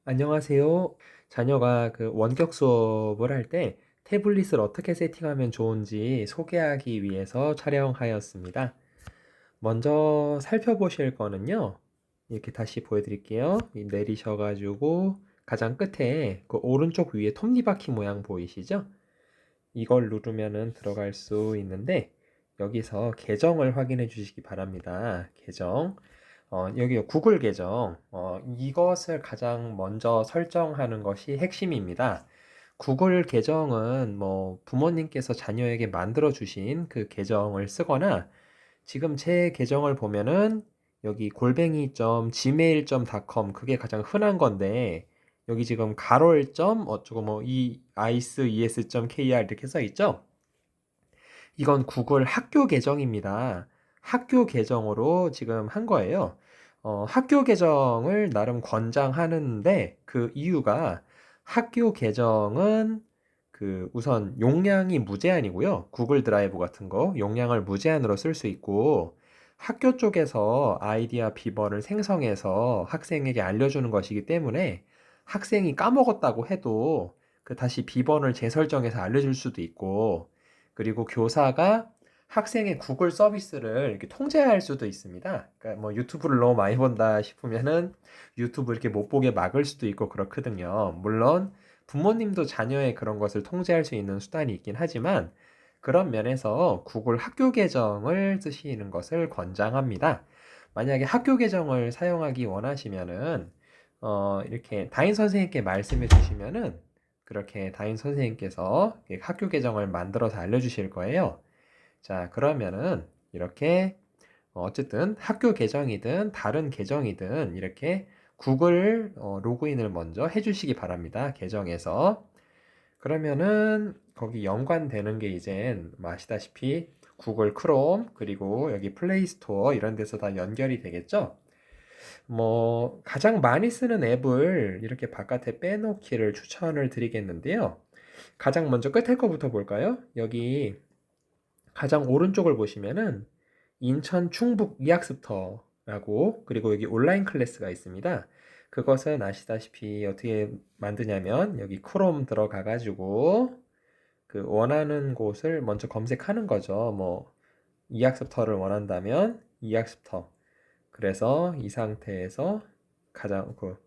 안녕하세요. 자녀가 원격 수업을 할 때 태블릿을 어떻게 세팅하면 좋은지 소개하기 위해서 촬영하였습니다. 먼저 살펴보실 거는요. 이렇게 다시 보여드릴게요. 내리셔가지고 가장 끝에 그 오른쪽 위에 톱니바퀴 모양 보이시죠? 이걸 누르면은 들어갈 수 있는데 여기서 계정을 확인해 주시기 바랍니다. 계정. 여기 구글 계정. 이것을 가장 먼저 설정하는 것이 핵심입니다. 구글 계정은 뭐 부모님께서 자녀에게 만들어 주신 그 계정을 쓰거나 지금 제 계정을 보면은 여기 골뱅이.gmail.com 그게 가장 흔한 건데 여기 지금 가롤. 어쩌고 뭐 ice.es.kr 이렇게 써 있죠? 이건 구글 학교 계정입니다. 학교 계정으로 지금 한 거예요. 학교 계정을 나름 권장하는데 그 이유가 학교 계정은 그 우선 용량이 무제한이고요. 구글 드라이브 같은 거 용량을 무제한으로 쓸 수 있고 학교 쪽에서 아이디와 비번을 생성해서 학생에게 알려주는 것이기 때문에 학생이 까먹었다고 해도 그 다시 비번을 재설정해서 알려줄 수도 있고 그리고 교사가 학생의 구글 서비스를 이렇게 통제할 수도 있습니다. 그러니까 뭐 유튜브를 너무 많이 본다 싶으면은 유튜브 이렇게 못 보게 막을 수도 있고 그렇거든요. 물론 부모님도 자녀의 그런 것을 통제할 수 있는 수단이 있긴 하지만 그런 면에서 구글 학교 계정을 쓰시는 것을 권장합니다. 만약에 학교 계정을 사용하기 원하시면은 이렇게 담임 선생님께 말씀해 주시면은 그렇게 담임 선생님께서 학교 계정을 만들어서 알려주실 거예요. 자, 그러면은 이렇게 어쨌든 학교 계정이든 다른 계정이든 이렇게 구글 로그인을 먼저 해주시기 바랍니다. 계정에서. 그러면은 거기 연관되는 게 이젠 뭐 아시다시피 구글 크롬 그리고 여기 플레이 스토어 이런 데서 다 연결이 되겠죠? 뭐 가장 많이 쓰는 앱을 이렇게 바깥에 빼놓기를 추천을 드리겠는데요. 가장 먼저 끝에 거부터 볼까요? 여기 가장 오른쪽을 보시면은 인천 충북 이학습터라고 그리고 여기 온라인 클래스가 있습니다. 그것은 아시다시피 어떻게 만드냐면 여기 크롬 들어가 가지고 그 원하는 곳을 먼저 검색하는 거죠. 뭐 이학습터를 원한다면 이학습터. 그래서 이 상태에서 가장 그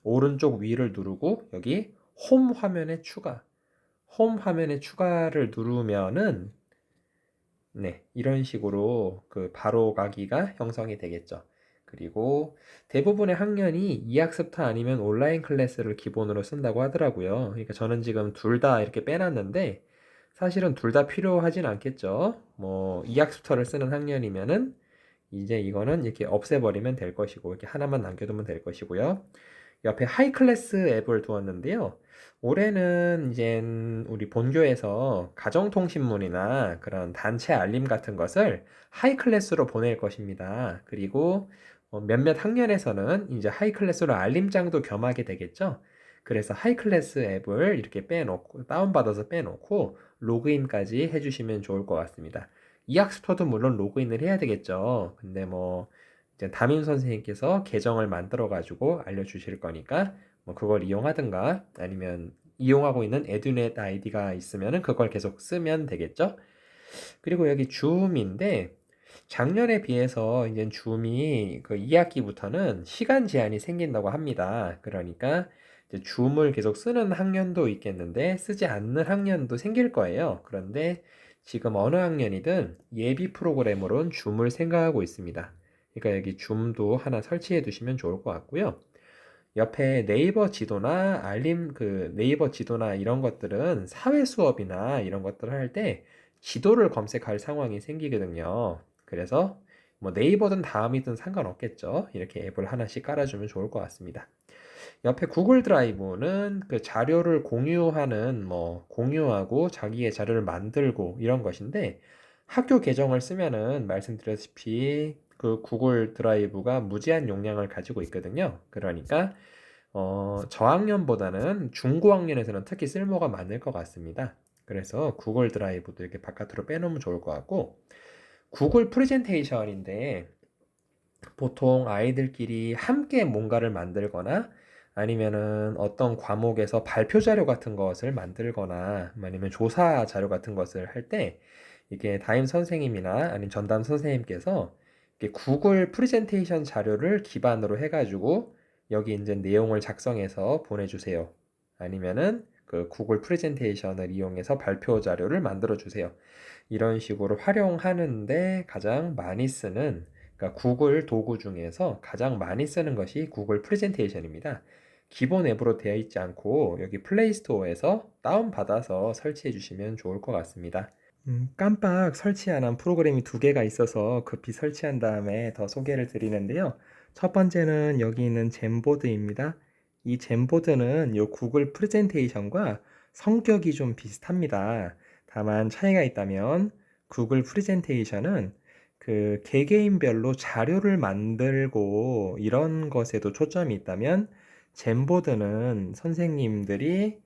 오른쪽 위를 누르고 여기 홈 화면에 추가. 홈 화면에 추가를 누르면은 네, 이런 식으로 그 바로 가기가 형성이 되겠죠. 그리고 대부분의 학년이 이학습터 아니면 온라인 클래스를 기본으로 쓴다고 하더라고요. 그러니까 저는 지금 둘 다 이렇게 빼놨는데 사실은 둘 다 필요하진 않겠죠. 뭐 이학습터를 쓰는 학년이면은 이제 이거는 이렇게 없애버리면 될 것이고 이렇게 하나만 남겨두면 될 것이고요. 옆에 하이클래스 앱을 두었는데요. 올해는 이제 우리 본교에서 가정통신문이나 그런 단체 알림 같은 것을 하이클래스로 보낼 것입니다. 그리고 몇몇 학년에서는 이제 하이클래스로 알림장도 겸하게 되겠죠. 그래서 하이클래스 앱을 이렇게 빼놓고 다운받아서 빼놓고 로그인까지 해주시면 좋을 것 같습니다. 이 학습터도 물론 로그인을 해야 되겠죠. 근데 뭐 이제 담임 선생님께서 계정을 만들어 가지고 알려주실 거니까 뭐 그걸 이용하든가 아니면 이용하고 있는 에듀넷 아이디가 있으면은 그걸 계속 쓰면 되겠죠. 그리고 여기 줌인데 작년에 비해서 이제 줌이 그 2학기부터는 시간 제한이 생긴다고 합니다. 그러니까 이제 줌을 계속 쓰는 학년도 있겠는데 쓰지 않는 학년도 생길 거예요. 그런데 지금 어느 학년이든 예비 프로그램으로는 줌을 생각하고 있습니다. 그러니까 여기 줌도 하나 설치해 두시면 좋을 것 같고요. 옆에 네이버 지도나 알림 그 네이버 지도나 이런 것들은 사회 수업이나 이런 것들을 할 때 지도를 검색할 상황이 생기거든요. 그래서 뭐 네이버든 다음이든 상관없겠죠. 이렇게 앱을 하나씩 깔아주면 좋을 것 같습니다. 옆에 구글 드라이브는 그 자료를 공유하는 뭐 공유하고 자기의 자료를 만들고 이런 것인데 학교 계정을 쓰면은 말씀드렸다시피 그 구글 드라이브가 무제한 용량을 가지고 있거든요. 그러니까 저학년보다는 중고학년에서는 특히 쓸모가 많을 것 같습니다. 그래서 구글 드라이브도 이렇게 바깥으로 빼놓으면 좋을 것 같고 구글 프레젠테이션인데 보통 아이들끼리 함께 뭔가를 만들거나 아니면은 어떤 과목에서 발표 자료 같은 것을 만들거나 아니면 조사 자료 같은 것을 할 때 이게 담임 선생님이나 아니면 전담 선생님께서 이렇게 구글 프레젠테이션 자료를 기반으로 해가지고 여기 이제 내용을 작성해서 보내주세요. 아니면은 그 구글 프레젠테이션을 이용해서 발표 자료를 만들어 주세요. 이런 식으로 활용하는데 가장 많이 쓰는, 그러니까 구글 도구 중에서 가장 많이 쓰는 것이 구글 프레젠테이션입니다. 기본 앱으로 되어 있지 않고 여기 플레이 스토어에서 다운받아서 설치해 주시면 좋을 것 같습니다. 깜빡 설치 안 한 프로그램이 두 개가 있어서 급히 설치한 다음에 더 소개를 드리는데요. 첫 번째는 여기 있는 젠보드입니다. 이 젠보드는 요 구글 프레젠테이션과 성격이 좀 비슷합니다. 다만 차이가 있다면 구글 프레젠테이션은 그 개개인별로 자료를 만들고 이런 것에도 초점이 있다면 젠보드는 선생님들이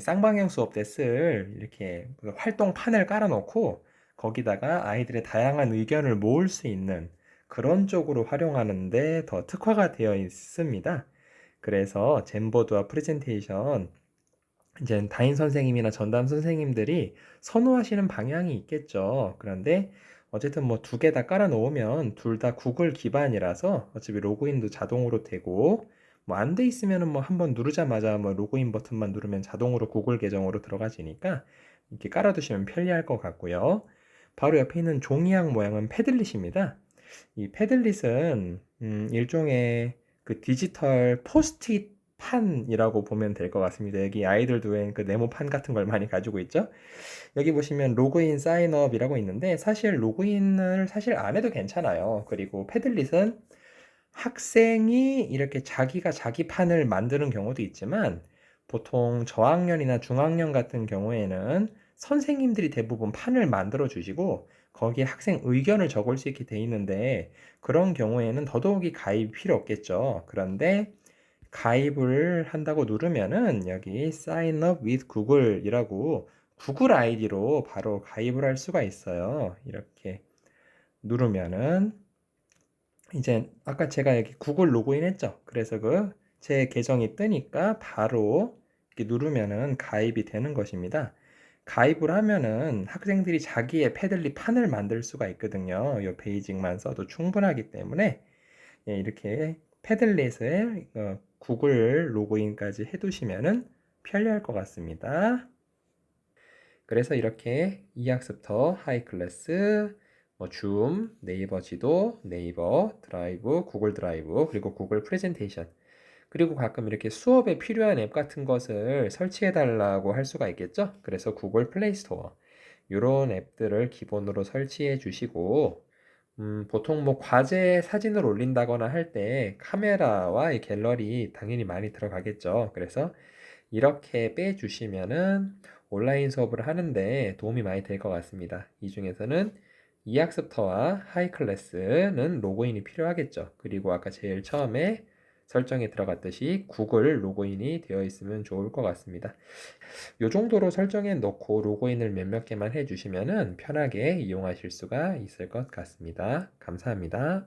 쌍방향 수업 때 쓸 이렇게 그 활동판을 깔아놓고 거기다가 아이들의 다양한 의견을 모을 수 있는 그런 쪽으로 활용하는데 더 특화가 되어 있습니다. 그래서 젠보드와 프레젠테이션 이제 담임 선생님이나 전담 선생님들이 선호하시는 방향이 있겠죠. 그런데 어쨌든 뭐 두 개 다 깔아 놓으면 둘 다 구글 기반이라서 어차피 로그인도 자동으로 되고 뭐 안 돼 있으면은 뭐 한번 누르자마자 뭐 로그인 버튼만 누르면 자동으로 구글 계정으로 들어가지니까 이렇게 깔아두시면 편리할 것 같고요. 바로 옆에 있는 종이약 모양은 패들릿입니다. 이 패들릿은 일종의 그 디지털 포스트잇 판이라고 보면 될 것 같습니다. 여기 아이들도 웬 그 네모판 같은 걸 많이 가지고 있죠. 여기 보시면 로그인 사인업이라고 있는데 사실 로그인을 사실 안 해도 괜찮아요. 그리고 패들릿은 학생이 이렇게 자기가 자기 판을 만드는 경우도 있지만 보통 저학년이나 중학년 같은 경우에는 선생님들이 대부분 판을 만들어 주시고 거기에 학생 의견을 적을 수 있게 돼 있는데 그런 경우에는 더더욱이 가입이 필요 없겠죠. 그런데 가입을 한다고 누르면은 여기 Sign up with Google이라고 구글 아이디로 바로 가입을 할 수가 있어요. 이렇게 누르면은 이제 아까 제가 여기 구글 로그인 했죠. 그래서 그 제 계정이 뜨니까 바로 이렇게 누르면은 가입이 되는 것입니다. 가입을 하면은 학생들이 자기의 패들릿 판을 만들 수가 있거든요. 이 베이직만 써도 충분하기 때문에 예, 이렇게 패들릿에 구글 로그인까지 해두시면은 편리할 것 같습니다. 그래서 이렇게 이학습터, 하이클래스, 뭐 줌, 네이버 지도, 네이버 드라이브, 구글 드라이브, 그리고 구글 프레젠테이션, 그리고 가끔 이렇게 수업에 필요한 앱 같은 것을 설치해 달라고 할 수가 있겠죠? 그래서 구글 플레이 스토어 이런 앱들을 기본으로 설치해 주시고 보통 뭐 과제 사진을 올린다거나 할 때 카메라와 이 갤러리 당연히 많이 들어가겠죠. 그래서 이렇게 빼주시면은 온라인 수업을 하는데 도움이 많이 될 것 같습니다. 이 중에서는 이학습터와 하이클래스는 로그인이 필요하겠죠. 그리고 아까 제일 처음에 설정에 들어갔듯이 구글 로그인이 되어 있으면 좋을 것 같습니다. 이 정도로 설정해 놓고 로그인을 몇몇 개만 해주시면은 편하게 이용하실 수가 있을 것 같습니다. 감사합니다.